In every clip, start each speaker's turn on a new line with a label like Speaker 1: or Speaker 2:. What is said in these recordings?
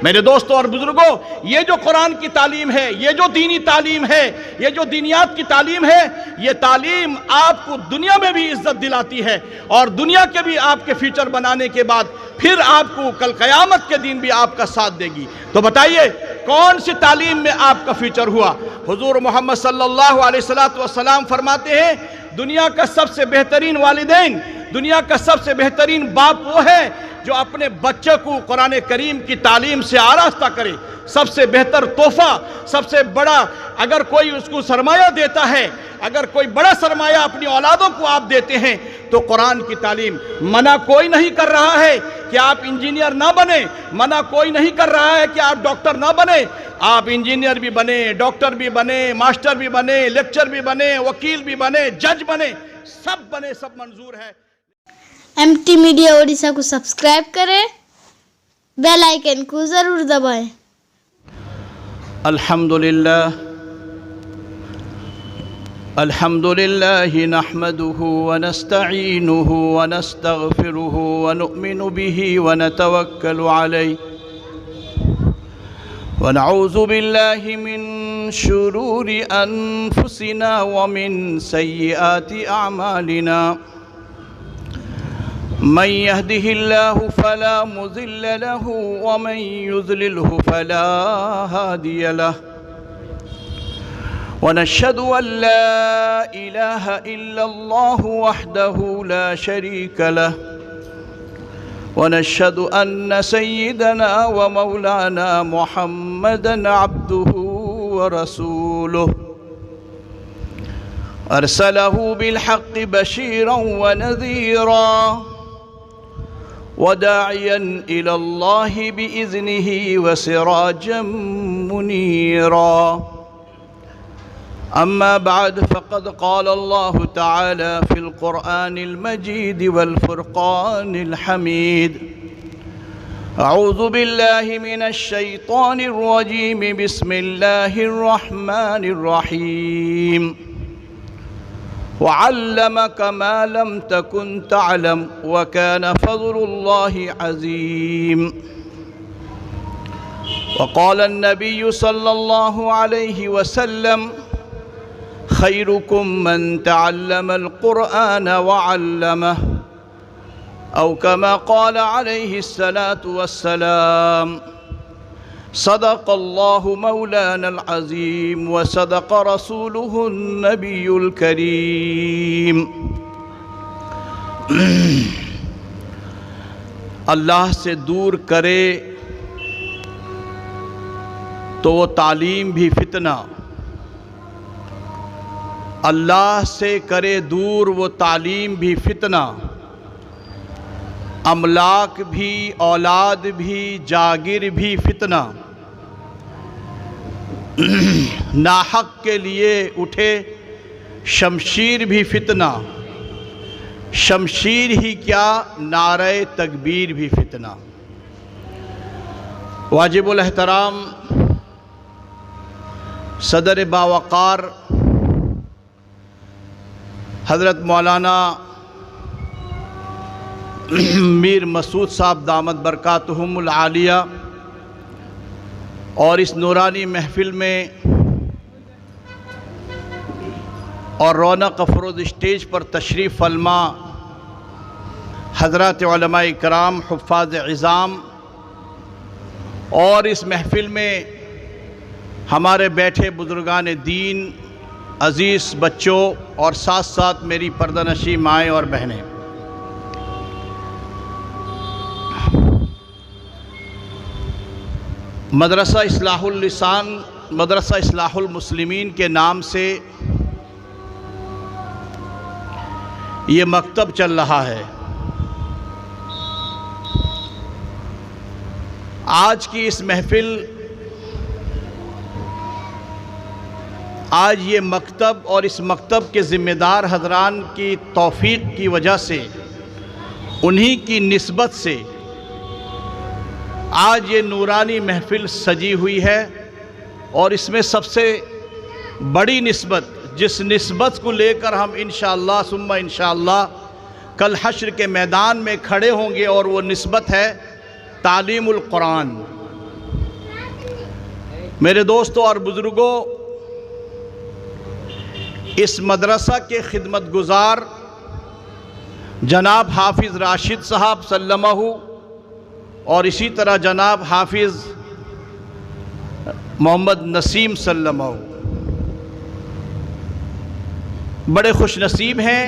Speaker 1: میرے دوستوں اور بزرگوں، یہ جو قرآن کی تعلیم ہے، یہ جو دینی تعلیم ہے، یہ جو دینیات کی تعلیم ہے، یہ تعلیم آپ کو دنیا میں بھی عزت دلاتی ہے اور دنیا کے بھی آپ کے فیوچر بنانے کے بعد پھر آپ کو کل قیامت کے دن بھی آپ کا ساتھ دے گی۔ تو بتائیے کون سی تعلیم میں آپ کا فیوچر ہوا؟ حضور محمد صلی اللہ علیہ وسلم فرماتے ہیں دنیا کا سب سے بہترین والدین، دنیا کا سب سے بہترین باپ وہ ہے جو اپنے بچے کو قرآن کریم کی تعلیم سے آراستہ کرے۔ سب سے بہتر تحفہ، سب سے بڑا اگر کوئی اس کو سرمایہ دیتا ہے، اگر کوئی بڑا سرمایہ اپنی اولادوں کو آپ دیتے ہیں تو قرآن کی تعلیم۔ منع کوئی نہیں کر رہا ہے کہ آپ انجینئر نہ بنیں، منع کوئی نہیں کر رہا ہے کہ آپ ڈاکٹر نہ بنیں، آپ انجینئر بھی بنیں، ڈاکٹر بھی بنیں، ماسٹر بھی بنیں، لیکچر بھی بنیں، وکیل بھی بنیں، جج بنیں، سب بنیں، سب منظور ہے۔
Speaker 2: ایم ٹی میڈیا اڑیسہ کو سبسکرائب کریں، بیل آئیکن کو ضرور دبائیں۔
Speaker 1: الحمد لله نحمده ونستعينه ونستغفره ونؤمن به ونتوكل عليه ونعوذ بالله من شرور أنفسنا ومن سيئات أعمالنا من يهده الله فلا مضل له ومن يضلله فلا هادي له ونشهد أن لا إله إلا الله وحده لا شريك له ونشهد أن سيدنا ومولانا محمدًا عبده ورسوله أرسله بالحق بشيرا ونذيرا وداعيا إلى الله بإذنه وسراجا منيرا أما بعد فقد قال الله تعالى في القرآن المجيد والفرقان الحميد أعوذ بالله من الشيطان الرجيم بسم الله الرحمن الرحيم وعلمك ما لم تكن تعلم وكان فضل الله عظيم وقال النبي صلى الله عليه وسلم خيركم من تعلم القرآن وعلمه أو كما قال عليه الصلاة والسلام صدق الله مولانا العظيم وصدق رسوله النبي الكريم۔ اللہ سے دور کرے تو وہ تعلیم بھی فتنہ، اللہ سے کرے دور وہ تعلیم بھی فتنہ، املاک بھی، اولاد بھی، جاگیر بھی فتنہ، ناحق کے لیے اٹھے شمشیر بھی فتنہ، شمشیر ہی کیا نعرہ تکبیر بھی فتنہ۔ واجب الاحترام صدر باوقار حضرت مولانا میر مسعود صاحب دامت برکاتہم العالیہ اور اس نورانی محفل میں اور رونق افروز اسٹیج پر تشریف فرما حضرات علماء کرام، حفاظ عظام، اور اس محفل میں ہمارے بیٹھے بزرگان دین، عزیز بچوں اور ساتھ ساتھ میری پردہ نشین مائیں اور بہنیں، مدرسہ اصلاح اللسان، مدرسہ اصلاح المسلمین کے نام سے یہ مکتب چل رہا ہے۔ آج کی اس محفل، آج یہ مکتب اور اس مکتب کے ذمہ دار حضران کی توفیق کی وجہ سے، انہی کی نسبت سے آج یہ نورانی محفل سجی ہوئی ہے، اور اس میں سب سے بڑی نسبت، جس نسبت کو لے کر ہم انشاءاللہ ثم انشاءاللہ کل حشر کے میدان میں کھڑے ہوں گے، اور وہ نسبت ہے تعلیم القرآن۔ میرے دوستوں اور بزرگوں، اس مدرسہ کے خدمت گزار جناب حافظ راشد صاحب سلمہ اور اسی طرح جناب حافظ محمد نسیم سلمہ بڑے خوش نصیب ہیں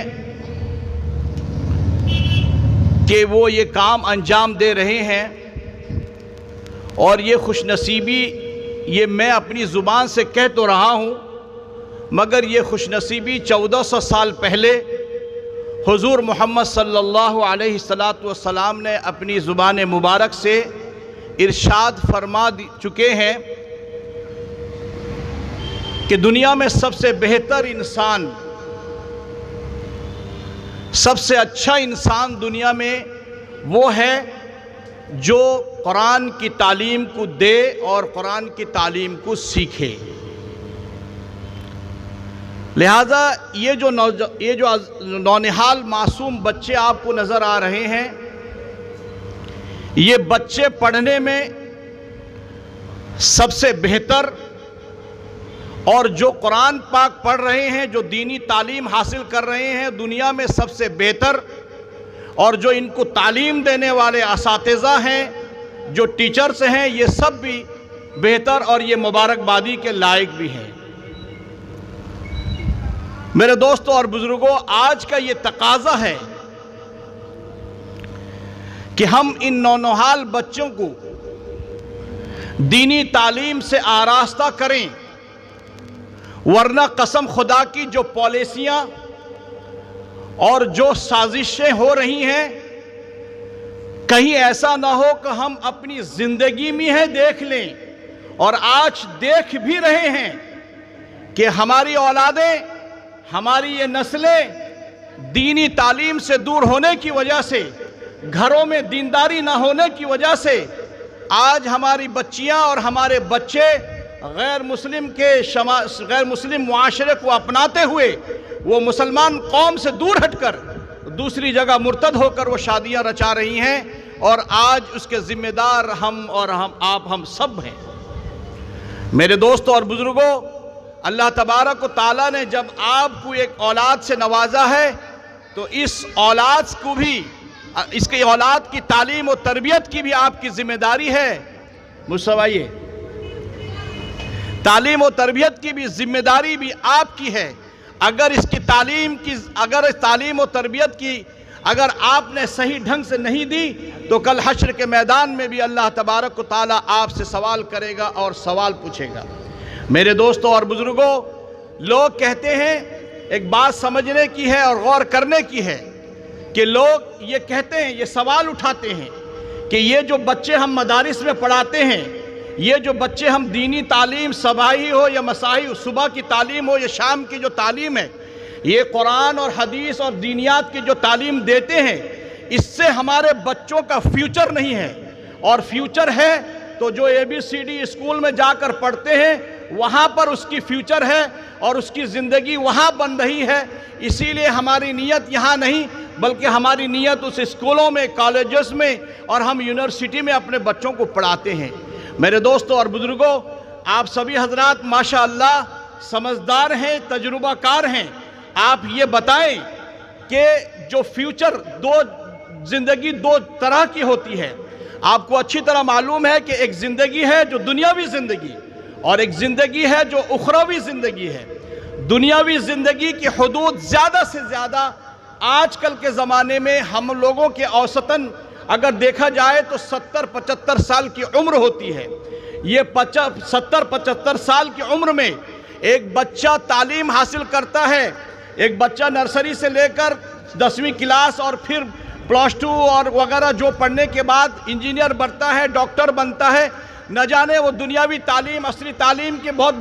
Speaker 1: کہ وہ یہ کام انجام دے رہے ہیں، اور یہ خوش نصیبی یہ میں اپنی زبان سے کہہ تو رہا ہوں، مگر یہ خوش نصیبی 1400 سال پہلے حضور محمد صلی اللہ علیہ وسلم نے اپنی زبان مبارک سے ارشاد فرما چکے ہیں کہ دنیا میں سب سے بہتر انسان، سب سے اچھا انسان دنیا میں وہ ہے جو قرآن کی تعلیم کو دے اور قرآن کی تعلیم کو سیکھے۔ لہذا یہ جو نونہال معصوم بچے آپ کو نظر آ رہے ہیں، یہ بچے پڑھنے میں سب سے بہتر، اور جو قرآن پاک پڑھ رہے ہیں، جو دینی تعلیم حاصل کر رہے ہیں، دنیا میں سب سے بہتر، اور جو ان کو تعلیم دینے والے اساتذہ ہیں، جو ٹیچرز ہیں، یہ سب بھی بہتر اور یہ مبارکبادی کے لائق بھی ہیں۔ میرے دوستوں اور بزرگوں، آج کا یہ تقاضا ہے کہ ہم ان نونہال بچوں کو دینی تعلیم سے آراستہ کریں، ورنہ قسم خدا کی جو پالیسیاں اور جو سازشیں ہو رہی ہیں، کہیں ایسا نہ ہو کہ ہم اپنی زندگی میں ہے دیکھ لیں، اور آج دیکھ بھی رہے ہیں کہ ہماری اولادیں، ہماری یہ نسلیں دینی تعلیم سے دور ہونے کی وجہ سے، گھروں میں دینداری نہ ہونے کی وجہ سے، آج ہماری بچیاں اور ہمارے بچے غیر مسلم معاشرے کو اپناتے ہوئے وہ مسلمان قوم سے دور ہٹ کر دوسری جگہ مرتد ہو کر وہ شادیاں رچا رہی ہیں، اور آج اس کے ذمہ دار ہم سب ہیں۔ میرے دوستوں اور بزرگوں، اللہ تبارک و تعالیٰ نے جب آپ کو ایک اولاد سے نوازا ہے تو اس اولاد کو بھی، اس کی اولاد کی تعلیم و تربیت کی بھی آپ کی ذمہ داری ہے۔ مصطفیٰ، تعلیم و تربیت کی بھی ذمہ داری بھی آپ کی ہے۔ اگر تعلیم و تربیت کی اگر آپ نے صحیح ڈھنگ سے نہیں دی تو کل حشر کے میدان میں بھی اللہ تبارک و تعالیٰ آپ سے سوال کرے گا اور سوال پوچھے گا۔ میرے دوستوں اور بزرگوں، لوگ کہتے ہیں، ایک بات سمجھنے کی ہے اور غور کرنے کی ہے کہ لوگ یہ کہتے ہیں، یہ سوال اٹھاتے ہیں کہ یہ جو بچے ہم مدارس میں پڑھاتے ہیں، یہ جو بچے ہم دینی تعلیم صباحی ہو یا مسائی، صبح کی تعلیم ہو یا شام کی جو تعلیم ہے، یہ قرآن اور حدیث اور دینیات کی جو تعلیم دیتے ہیں، اس سے ہمارے بچوں کا فیوچر نہیں ہے، اور فیوچر ہے تو جو ABCD اسکول میں جا کر پڑھتے ہیں وہاں پر اس کی فیوچر ہے اور اس کی زندگی وہاں بن رہی ہے۔ اسی لیے ہماری نیت یہاں نہیں، بلکہ ہماری نیت اس اسکولوں میں، کالجز میں اور ہم یونیورسٹی میں اپنے بچوں کو پڑھاتے ہیں۔ میرے دوستوں اور بزرگوں، آپ سبھی حضرات ماشاءاللہ سمجھدار ہیں، تجربہ کار ہیں، آپ یہ بتائیں کہ جو فیوچر زندگی دو طرح کی ہوتی ہے۔ آپ کو اچھی طرح معلوم ہے کہ ایک زندگی ہے جو دنیاوی زندگی، اور ایک زندگی ہے جو اخروی زندگی ہے۔ دنیاوی زندگی کی حدود زیادہ سے زیادہ آج کل کے زمانے میں ہم لوگوں کے اوسطاً اگر دیکھا جائے تو 70-75 سال کی عمر ہوتی ہے۔ یہ 70-75 سال کی عمر میں ایک بچہ تعلیم حاصل کرتا ہے، ایک بچہ نرسری سے لے کر 10ویں کلاس اور پھر +2 اور وغیرہ جو پڑھنے کے بعد انجینئر بنتا ہے، ڈاکٹر بنتا ہے، نہ جانے وہ دنیاوی تعلیم، عصری تعلیم کی بہت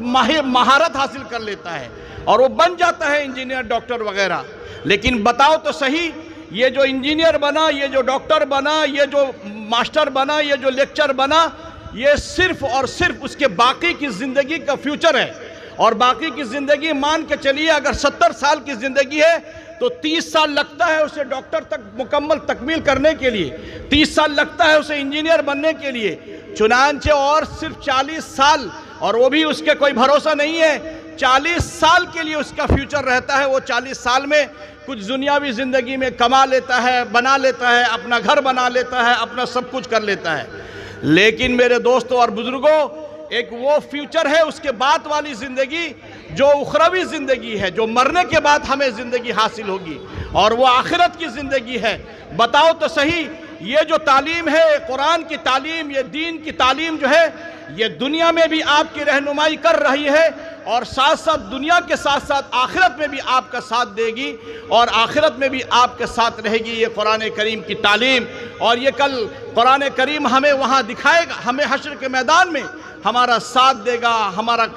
Speaker 1: مہارت حاصل کر لیتا ہے اور وہ بن جاتا ہے انجینئر، ڈاکٹر وغیرہ۔ لیکن بتاؤ تو صحیح، یہ جو انجینئر بنا، یہ جو ڈاکٹر بنا، یہ جو ماسٹر بنا، یہ جو لیکچر بنا، یہ صرف اور صرف اس کے باقی کی زندگی کا فیوچر ہے۔ اور باقی کی زندگی مان کے چلیے اگر 70 سال کی زندگی ہے تو 30 سال لگتا ہے اسے ڈاکٹر تک مکمل تکمیل کرنے کے لیے، 30 سال لگتا ہے اسے انجینئر بننے کے لیے، چنانچہ اور صرف 40 سال اور وہ بھی اس کے کوئی بھروسہ نہیں ہے. 40 سال کے لیے اس کا فیوچر رہتا ہے. وہ 40 سال میں کچھ دنیاوی زندگی میں کما لیتا ہے, بنا لیتا ہے, اپنا گھر بنا لیتا ہے, اپنا سب کچھ کر لیتا ہے. لیکن میرے دوستوں اور بزرگوں, ایک وہ فیوچر ہے اس کے بعد والی زندگی جو اخروی زندگی ہے, جو مرنے کے بعد ہمیں زندگی حاصل ہوگی, اور وہ آخرت کی زندگی ہے. بتاؤ تو صحیح, یہ جو تعلیم ہے, قرآن کی تعلیم, یہ دین کی تعلیم جو ہے, یہ دنیا میں بھی آپ کی رہنمائی کر رہی ہے, اور ساتھ ساتھ دنیا کے ساتھ ساتھ آخرت میں بھی آپ کا ساتھ دے گی, اور آخرت میں بھی آپ کے ساتھ رہے گی یہ قرآن کریم کی تعلیم. اور یہ کل قرآن کریم ہمیں وہاں دکھائے گا, ہمیں حشر کے میدان میں ہمارا ساتھ دے گا,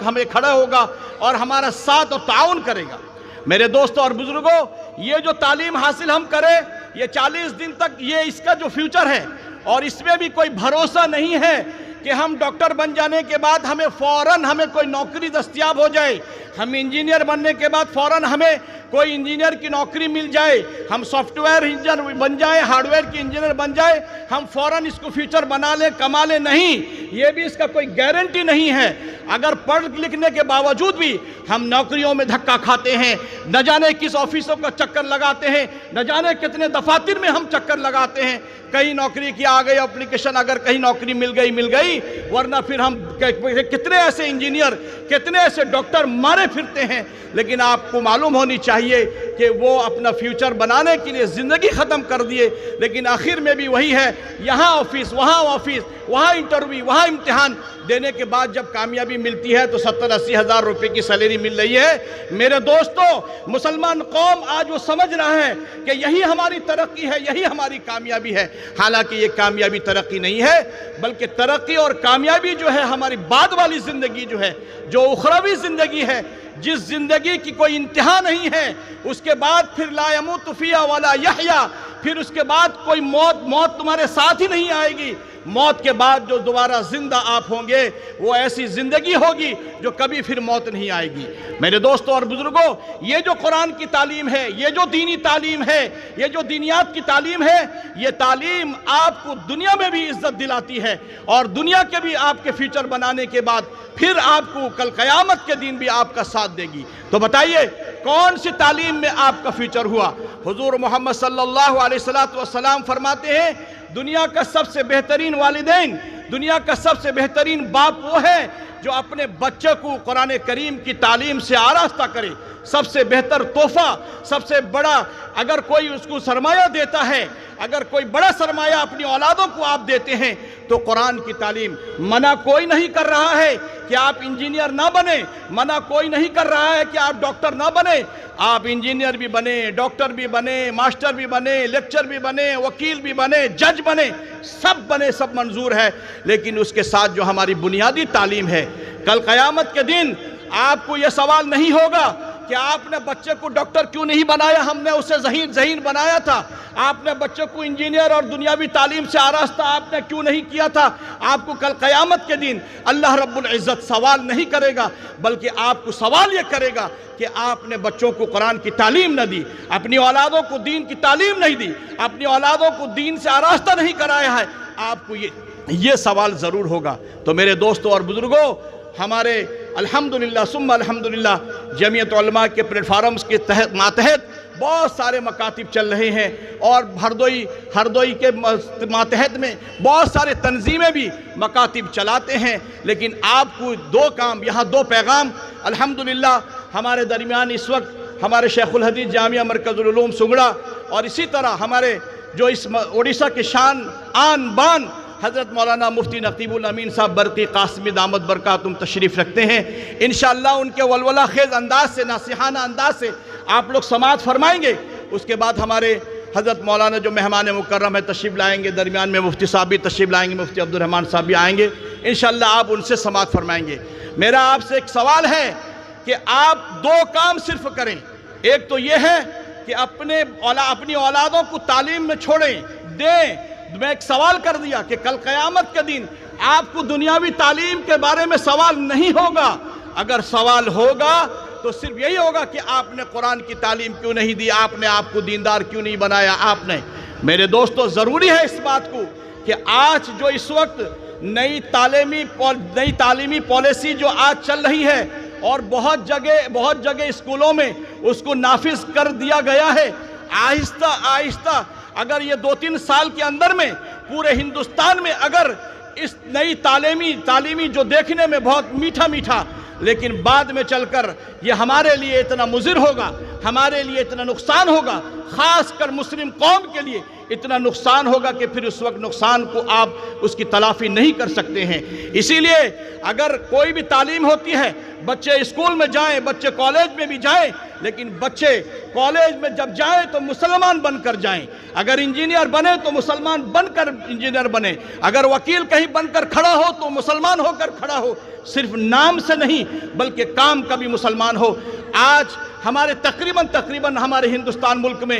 Speaker 1: ہمیں کھڑا ہوگا اور ہمارا ساتھ اور تعاون کرے گا. میرے دوستوں اور بزرگوں, یہ جو تعلیم حاصل ہم کریں, یہ 40 دن تک یہ اس کا جو فیوچر ہے, اور اس میں بھی کوئی بھروسہ نہیں ہے کہ ہم ڈاکٹر بن جانے کے بعد ہمیں فوراً کوئی نوکری دستیاب ہو جائے. ہم انجینئر بننے کے بعد فوراً ہمیں کوئی انجینئر کی نوکری مل جائے, ہم سافٹ ویئر انجینئر بن جائیں, ہارڈ ویئر کی انجینئر بن جائے, ہم فوراً اس کو فیوچر بنا لیں, کما لیں. نہیں, یہ بھی اس کا کوئی گارنٹی نہیں ہے. اگر پڑھ لکھنے کے باوجود بھی ہم نوکریوں میں دھکا کھاتے ہیں, نہ جانے کس آفیسوں کا چکر لگاتے ہیں, نہ جانے کتنے دفاتر میں ہم چکر لگاتے ہیں. کہیں نوکری کی آ گئی اپلیکیشن, اگر کہیں نوکری مل گئی, ورنہ پھر ہم کتنے ایسے انجینئر, کتنے ایسے ڈاکٹر مارے پھرتے ہیں. لیکن آپ کو معلوم ہونی چاہیے کہ وہ اپنا فیوچر بنانے کے لیے زندگی ختم کر دیے, لیکن آخر میں بھی وہی ہے, یہاں آفس, وہاں آفس, وہاں انٹرویو, وہاں امتحان دینے کے بعد جب کامیابی ملتی ہے تو 70-80 ہزار روپے کی سیلری مل رہی ہے. میرے دوستوں, مسلمان قوم آج وہ سمجھ رہا ہے کہ یہی ہماری ترقی ہے, یہی ہماری کامیابی ہے. حالانکہ یہ کامیابی ترقی نہیں ہے, بلکہ ترقی اور کامیابی جو ہے ہماری بعد والی زندگی جو ہے, جو اخروی زندگی ہے, جس زندگی کی کوئی انتہا نہیں ہے. اس کے بعد پھر لا یموت فیہا ولا یحیا, پھر اس کے بعد کوئی موت تمہارے ساتھ ہی نہیں آئے گی. موت کے بعد جو دوبارہ زندہ آپ ہوں گے وہ ایسی زندگی ہوگی جو کبھی پھر موت نہیں آئے گی. میرے دوستوں اور بزرگوں, یہ جو قرآن کی تعلیم ہے, یہ جو دینی تعلیم ہے, یہ جو دینیات کی تعلیم ہے, یہ تعلیم آپ کو دنیا میں بھی عزت دلاتی ہے, اور دنیا کے بھی آپ کے فیوچر بنانے کے بعد پھر آپ کو کل قیامت کے دن بھی آپ کا ساتھ دے گی. تو بتائیے کون سی تعلیم میں آپ کا فیوچر ہوا؟ حضور محمد صلی اللہ علیہ وسلم فرماتے ہیں, دنیا کا سب سے بہترین والدین, دنیا کا سب سے بہترین باپ وہ ہے جو اپنے بچے کو قرآن کریم کی تعلیم سے آراستہ کرے. سب سے بہتر تحفہ, سب سے بڑا, اگر کوئی اس کو سرمایہ دیتا ہے, اگر کوئی بڑا سرمایہ اپنی اولادوں کو آپ دیتے ہیں تو قرآن کی تعلیم. منع کوئی نہیں کر رہا ہے کہ آپ انجینئر نہ بنیں, منع کوئی نہیں کر رہا ہے کہ آپ ڈاکٹر نہ بنیں. آپ انجینئر بھی بنے, ڈاکٹر بھی بنے, ماسٹر بھی بنے, لیکچر بھی بنے, وکیل بھی بنے, جج بنے, سب بنے, سب منظور ہے. لیکن اس کے ساتھ جو ہماری بنیادی تعلیم ہے, کل قیامت کے دن آپ کو یہ سوال نہیں ہوگا کہ آپ نے بچے کو ڈاکٹر کیوں نہیں بنایا, ہم نے اسے ذہین بنایا تھا. آپ نے بچے کو انجینئر اور دنیاوی تعلیم سے آراستہ آپ نے کیوں نہیں کیا تھا. آپ کو کل قیامت کے دن اللہ رب العزت سوال نہیں کرے گا, بلکہ آپ کو سوال یہ کرے گا کہ آپ نے بچوں کو قرآن کی تعلیم نہ دی, اپنی اولادوں کو دین کی تعلیم نہیں دی, اپنی اولادوں کو دین سے آراستہ نہیں کرایا ہے. آپ کو یہ سوال ضرور ہوگا. تو میرے دوستوں اور بزرگوں, ہمارے الحمدللہ ثم الحمدللہ جمعیت علماء کے پلیٹ فارمز کے ماتحت بہت سارے مکاتب چل رہے ہیں, اور ہردوئی کے ماتحت میں بہت سارے تنظیمیں بھی مکاتب چلاتے ہیں. لیکن آپ کو 2 کام, یہاں 2 پیغام الحمدللہ ہمارے درمیان اس وقت ہمارے شیخ الحدیث جامعہ مرکز العلوم سنگڑا, اور اسی طرح ہمارے جو اس اڑیسہ کے شان آن بان حضرت مولانا مفتی نقیب الامین صاحب برقی قاسمی دامت برکاتہم تشریف رکھتے ہیں. انشاءاللہ ان کے ولولہ خیز انداز سے, ناصحانہ انداز سے آپ لوگ سماعت فرمائیں گے. اس کے بعد ہمارے حضرت مولانا جو مہمان مکرم ہے تشریف لائیں گے, درمیان میں مفتی صاحب بھی تشریف لائیں گے, مفتی عبدالرحمن صاحب بھی آئیں گے. انشاءاللہ آپ ان سے سماعت فرمائیں گے. میرا آپ سے ایک سوال ہے کہ آپ 2 کام صرف کریں. ایک تو یہ ہے کہ اپنی اولادوں کو تعلیم میں چھوڑیں, دیں. میں ایک سوال کر دیا کہ کل قیامت کے دن آپ کو دنیاوی تعلیم کے بارے میں سوال نہیں ہوگا. اگر سوال ہوگا تو صرف یہی ہوگا کہ آپ نے قرآن کی تعلیم کیوں نہیں دی, آپ نے آپ کو دیندار کیوں نہیں بنایا, آپ نے. میرے دوستو, ضروری ہے اس بات کو کہ آج جو اس وقت نئی تعلیمی پالیسی جو آج چل رہی ہے اور بہت جگہ اسکولوں میں اس کو نافذ کر دیا گیا ہے، آہستہ آہستہ اگر یہ 2-3 سال کے اندر میں پورے ہندوستان میں اگر اس نئی تعلیمی جو دیکھنے میں بہت میٹھا لیکن بعد میں چل کر یہ ہمارے لیے اتنا مضر ہوگا، ہمارے لیے اتنا نقصان ہوگا، خاص کر مسلم قوم کے لیے اتنا نقصان ہوگا کہ پھر اس وقت نقصان کو آپ اس کی تلافی نہیں کر سکتے ہیں۔ اسی لیے اگر کوئی بھی تعلیم ہوتی ہے، بچے اسکول میں جائیں، بچے کالج میں بھی جائیں، لیکن بچے کالج میں جب جائیں تو مسلمان بن کر جائیں۔ اگر انجینئر بنے تو مسلمان بن کر انجینئر بنے، اگر وکیل کہیں بن کر کھڑا ہو تو مسلمان ہو کر کھڑا ہو، صرف نام سے نہیں بلکہ کام کا بھی مسلمان ہو۔ آج ہمارے تقریباً ہمارے ہندوستان ملک میں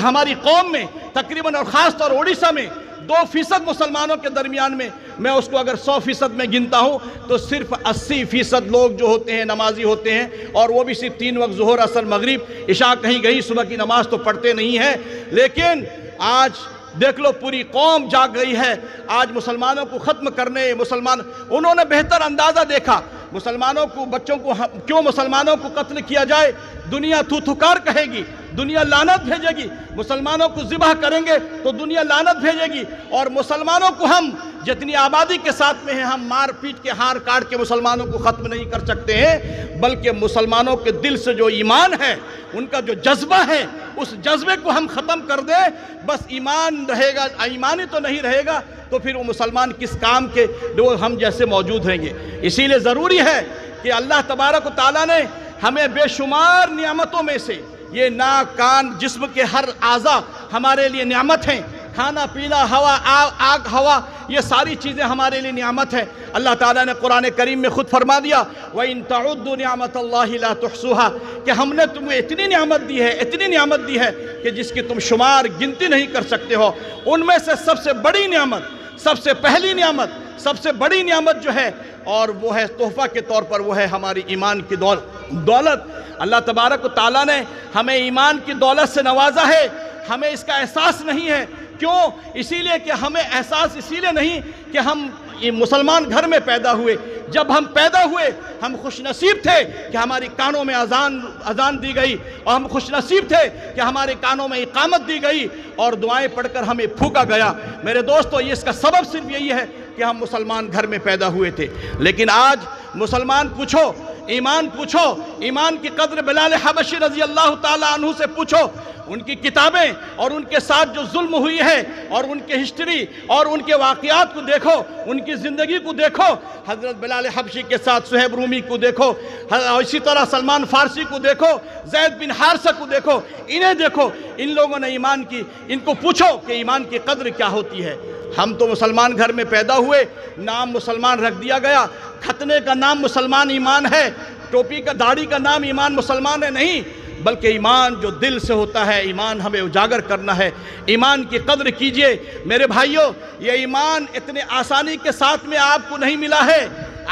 Speaker 1: ہماری قوم میں تقریباً اور خاص طور اڑیسہ میں 2% مسلمانوں کے درمیان میں اس کو اگر 100% میں گنتا ہوں تو صرف 80% لوگ جو ہوتے ہیں نمازی ہوتے ہیں، اور وہ بھی صرف 3 وقت ظہر عصر مغرب عشاء کہیں صبح کی نماز تو پڑھتے نہیں ہیں۔ لیکن آج دیکھ لو پوری قوم جاگ گئی ہے آج مسلمانوں کو ختم کرنے۔ انہوں نے بہتر اندازہ دیکھا مسلمانوں کو، بچوں کو کیوں مسلمانوں کو قتل کیا جائے، دنیا تھوتھکار کہے گی، دنیا لعنت بھیجے گی، مسلمانوں کو ذبح کریں گے تو دنیا لعنت بھیجے گی، اور مسلمانوں کو ہم جتنی آبادی کے ساتھ میں ہیں ہم مار پیٹ کے ہار کاٹ کے مسلمانوں کو ختم نہیں کر سکتے ہیں، بلکہ مسلمانوں کے دل سے جو ایمان ہے، ان کا جو جذبہ ہے، اس جذبے کو ہم ختم کر دیں، بس ایمان رہے گا، ایمانی تو نہیں رہے گا تو پھر وہ مسلمان کس کام کے جو ہم جیسے موجود رہیں گے۔ اسی لیے ضروری ہے کہ اللہ تبارک و تعالیٰ نے ہمیں بے شمار نعمتوں میں سے یہ ناک کان جسم کے ہر اعضاء ہمارے لیے نعمت ہیں، کھانا پینا ہوا آگ ہوا یہ ساری چیزیں ہمارے لیے نعمت ہے۔ اللہ تعالیٰ نے قرآن کریم میں خود فرما دیا وَإِن تَعُدُّوا نِعْمَةَ اللَّهِ لَا تُحْصُوهَا، کہ ہم نے تمہیں اتنی نعمت دی ہے کہ جس کی تم شمار گنتی نہیں کر سکتے ہو۔ ان میں سے سب سے بڑی نعمت، سب سے پہلی نعمت، سب سے بڑی نعمت جو ہے اور وہ ہے تحفہ کے طور پر، وہ ہے ہماری ایمان کی دولت۔ اللہ تبارک و تعالیٰ نے ہمیں ایمان کی دولت سے نوازا ہے، ہمیں اس کا احساس نہیں ہے۔ کیوں؟ اسی لیے کہ ہمیں احساس اسی لیے نہیں کہ ہم مسلمان گھر میں پیدا ہوئے۔ جب ہم پیدا ہوئے ہم خوش نصیب تھے کہ ہماری کانوں میں اذان دی گئی، اور ہم خوش نصیب تھے کہ ہمارے کانوں میں اقامت دی گئی اور دعائیں پڑھ کر ہمیں پھونکا گیا۔ میرے دوستو، یہ اس کا سبب صرف یہی ہے کہ ہم مسلمان گھر میں پیدا ہوئے تھے۔ لیکن آج مسلمان پوچھو، ایمان کی قدر بلال حبشی رضی اللہ تعالی عنہ سے پوچھو، ان کی کتابیں اور ان کے ساتھ جو ظلم ہوئی ہے اور ان کے ہسٹری اور ان کے واقعات کو دیکھو، ان کی زندگی کو دیکھو، حضرت بلال حبشی کے ساتھ صہیب رومی کو دیکھو، اسی طرح سلمان فارسی کو دیکھو، زید بن حارثہ کو دیکھو، انہیں دیکھو، ان لوگوں نے ایمان کی، ان کو پوچھو کہ ایمان کی قدر کیا ہوتی ہے۔ ہم تو مسلمان گھر میں پیدا ہوئے، نام مسلمان رکھ دیا گیا، ختنے کا نام مسلمان ایمان ہے، ٹوپی کا داڑھی کا نام ایمان مسلمان ہے، نہیں، بلکہ ایمان جو دل سے ہوتا ہے، ایمان ہمیں اجاگر کرنا ہے۔ ایمان کی قدر کیجئے میرے بھائیوں، یہ ایمان اتنے آسانی کے ساتھ میں آپ کو نہیں ملا ہے،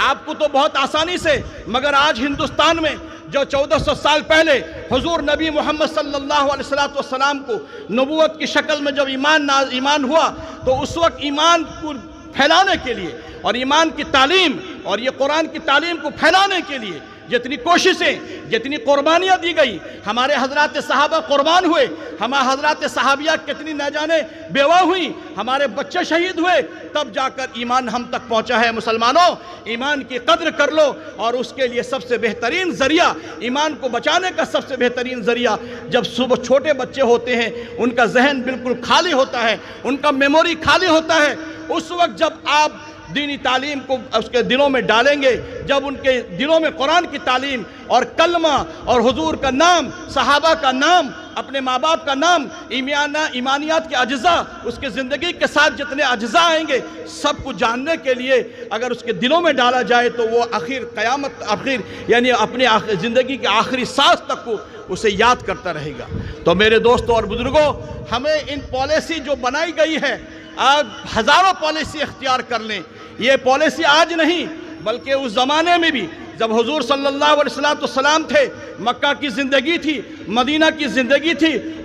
Speaker 1: آپ کو تو بہت آسانی سے، مگر آج ہندوستان میں جو 1400 سال پہلے حضور نبی محمد صلی اللہ علیہ وسلم کو نبوت کی شکل میں جب ایمان ہوا تو اس وقت ایمان کو پھیلانے کے لیے اور ایمان کی تعلیم اور یہ قرآن کی تعلیم کو پھیلانے کے لیے جتنی کوششیں، جتنی قربانیاں دی گئی، ہمارے حضرات صحابہ قربان ہوئے، ہمارے حضرات صحابیات کتنی نہ جانے بیوہ ہوئیں، ہمارے بچے شہید ہوئے، تب جا کر ایمان ہم تک پہنچا ہے۔ مسلمانوں، ایمان کی قدر کر لو، اور اس کے لیے سب سے بہترین ذریعہ، ایمان کو بچانے کا سب سے بہترین ذریعہ، جب صبح چھوٹے بچے ہوتے ہیں ان کا ذہن بالکل خالی ہوتا ہے، ان کا میموری خالی ہوتا ہے، اس وقت جب آپ دینی تعلیم کو اس کے دلوں میں ڈالیں گے، جب ان کے دلوں میں قرآن کی تعلیم اور کلمہ اور حضور کا نام، صحابہ کا نام، اپنے ماں باپ کا نام، ایمانیات کے اجزاء، اس کے زندگی کے ساتھ جتنے اجزاء آئیں گے، سب کو جاننے کے لیے اگر اس کے دلوں میں ڈالا جائے تو وہ آخر یعنی اپنے زندگی کے آخری سانس تک کو اسے یاد کرتا رہے گا۔ تو میرے دوستوں اور بزرگوں، ہمیں ان پالیسی جو بنائی گئی ہے، آپ ہزاروں پالیسی اختیار کر لیں، یہ پالیسی آج نہیں بلکہ اس زمانے میں بھی جب حضور صلی اللہ علیہ وسلم تھے، مکہ کی زندگی تھی، مدینہ کی زندگی تھی،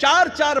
Speaker 1: 4-4,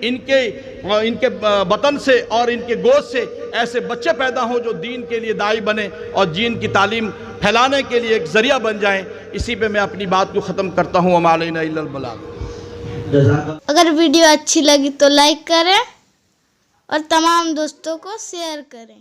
Speaker 1: ان کے بطن سے اور ان کے گود سے ایسے بچے پیدا ہوں جو دین کے لیے داعی بنے اور دین کی تعلیم پھیلانے کے لیے ایک ذریعہ بن جائیں. اسی پہ میں اپنی بات کو ختم کرتا ہوں. وما علینا الا البلاغ.
Speaker 2: اگر ویڈیو اچھی لگی تو لائک کریں اور تمام دوستوں کو شیئر کریں.